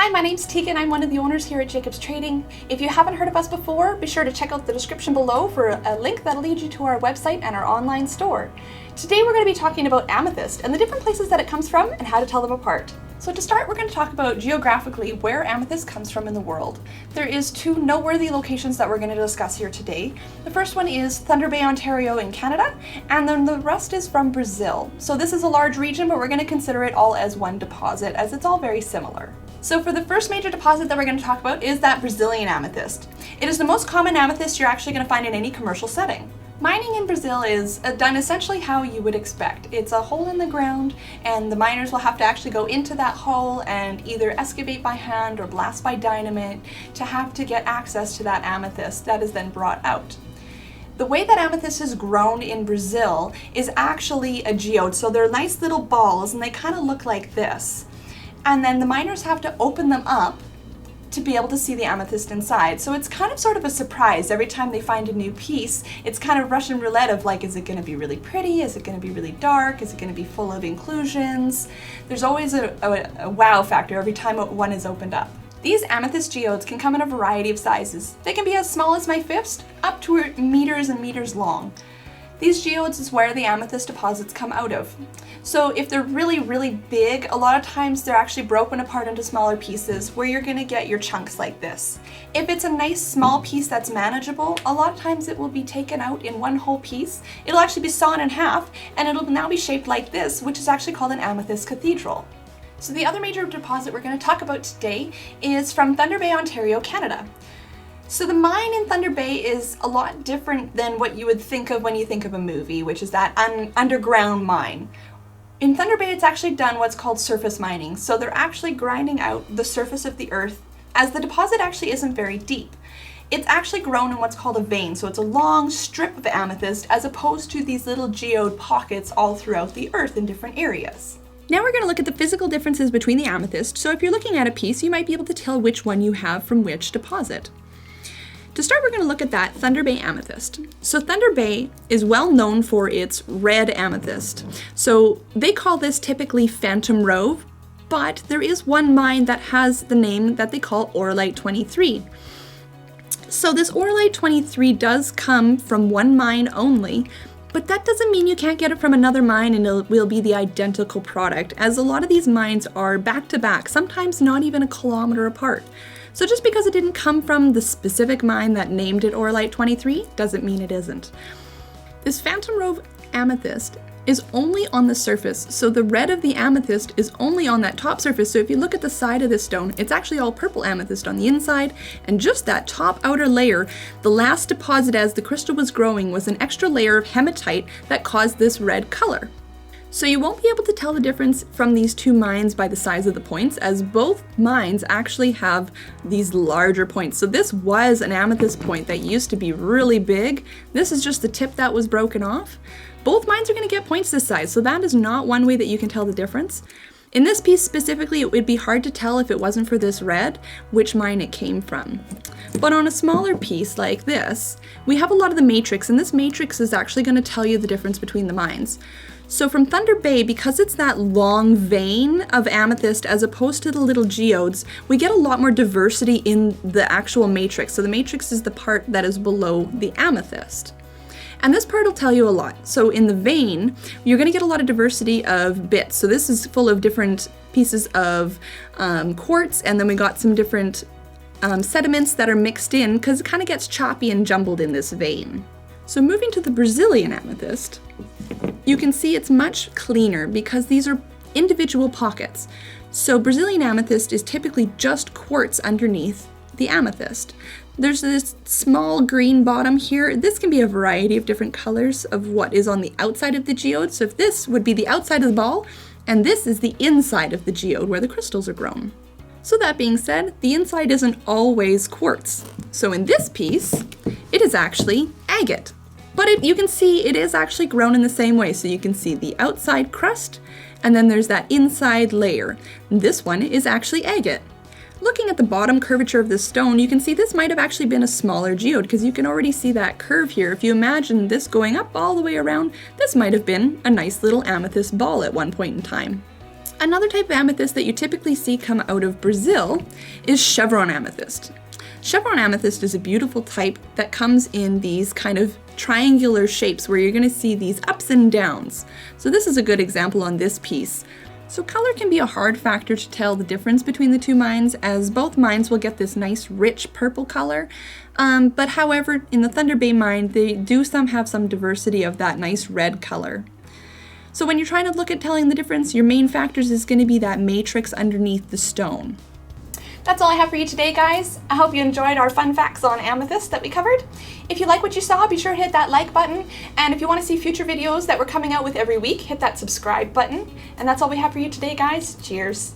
Hi, my name's Tegan. I'm one of the owners here at Jacobs Trading. If you haven't heard of us before, be sure to check out the description below for a link that'll lead you to our website and our online store. Today we're going to be talking about amethyst and the different places that it comes from and how to tell them apart. So to start, we're going to talk about geographically where amethyst comes from in the world. There is two noteworthy locations that we're going to discuss here today. The first one is Thunder Bay, Ontario in Canada, and then the rest is from Brazil. So this is a large region, but we're going to consider it all as one deposit as it's all very similar. So for the first major deposit that we're going to talk about is that Brazilian amethyst. It is the most common amethyst you're actually going to find in any commercial setting. Mining in Brazil is done essentially how you would expect. It's a hole in the ground, and the miners will have to actually go into that hole and either excavate by hand or blast by dynamite to have to get access to that amethyst that is then brought out. The way that amethyst is grown in Brazil is actually a geode, so they're nice little balls and they kind of look like this. And then the miners have to open them up to be able to see the amethyst inside. So it's kind of sort of a surprise every time they find a new piece. It's kind of Russian roulette of like, is it going to be really pretty? Is it going to be really dark? Is it going to be full of inclusions? There's always a wow factor every time one is opened up. These amethyst geodes can come in a variety of sizes. They can be as small as my fist up to meters and meters long. These geodes is where the amethyst deposits come out of. So if they're really, really big, a lot of times they're actually broken apart into smaller pieces where you're going to get your chunks like this. If it's a nice small piece that's manageable, a lot of times it will be taken out in one whole piece. It'll actually be sawn in half and it'll now be shaped like this, which is actually called an amethyst cathedral. So the other major deposit we're going to talk about today is from Thunder Bay, Ontario, Canada. So the mine in Thunder Bay is a lot different than what you would think of when you think of a movie, which is that underground mine. In Thunder Bay, it's actually done what's called surface mining. So they're actually grinding out the surface of the earth, as the deposit actually isn't very deep. It's actually grown in what's called a vein, so it's a long strip of amethyst as opposed to these little geode pockets all throughout the earth in different areas. Now we're going to look at the physical differences between the amethyst, so if you're looking at a piece, you might be able to tell which one you have from which deposit. To start, we're going to look at that Thunder Bay amethyst. So Thunder Bay is well known for its red amethyst. So they call this typically Phantom Rove, but there is one mine that has the name that they call Orlite 23. So this Orlite 23 does come from one mine only, but that doesn't mean you can't get it from another mine and it will be the identical product, as a lot of these mines are back to back, sometimes not even a kilometer apart. So just because it didn't come from the specific mine that named it Orlite 23 doesn't mean it isn't. This Phantom Rove amethyst is only on the surface, so the red of the amethyst is only on that top surface. So if you look at the side of this stone, it's actually all purple amethyst on the inside, and just that top outer layer, the last deposit as the crystal was growing was an extra layer of hematite that caused this red color. So you won't be able to tell the difference from these two mines by the size of the points, as both mines actually have these larger points. So this was an amethyst point that used to be really big. This is just the tip that was broken off. Both mines are going to get points this size, so that is not one way that you can tell the difference. In this piece specifically, it would be hard to tell if it wasn't for this red, which mine it came from. But on a smaller piece like this, we have a lot of the matrix, and this matrix is actually going to tell you the difference between the mines. So from Thunder Bay, because it's that long vein of amethyst as opposed to the little geodes, we get a lot more diversity in the actual matrix. So the matrix is the part that is below the amethyst. And this part will tell you a lot. So in the vein, you're going to get a lot of diversity of bits. So this is full of different pieces of quartz, and then we got some different sediments that are mixed in because it kind of gets choppy and jumbled in this vein. So moving to the Brazilian amethyst, you can see it's much cleaner because these are individual pockets. So Brazilian amethyst is typically just quartz underneath the amethyst. There's this small green bottom here. This can be a variety of different colors of what is on the outside of the geode. So if this would be the outside of the ball, and this is the inside of the geode where the crystals are grown. So that being said, the inside isn't always quartz. So in this piece, it is actually agate. But you can see it is actually grown in the same way. So you can see the outside crust, and then there's that inside layer. This one is actually agate. Looking at the bottom curvature of this stone, you can see this might have actually been a smaller geode because you can already see that curve here. If you imagine this going up all the way around, this might have been a nice little amethyst ball at one point in time. Another type of amethyst that you typically see come out of Brazil is chevron amethyst. Chevron amethyst is a beautiful type that comes in these kind of triangular shapes where you're going to see these ups and downs. So this is a good example on this piece. So color can be a hard factor to tell the difference between the two mines, as both mines will get this nice rich purple color. But however, in the Thunder Bay mine, they do have some diversity of that nice red color. So when you're trying to look at telling the difference, your main factors is going to be that matrix underneath the stone. That's all I have for you today, guys. I hope you enjoyed our fun facts on amethyst that we covered. If you like what you saw, be sure to hit that like button. And if you want to see future videos that we're coming out with every week, hit that subscribe button. And that's all we have for you today, guys. Cheers.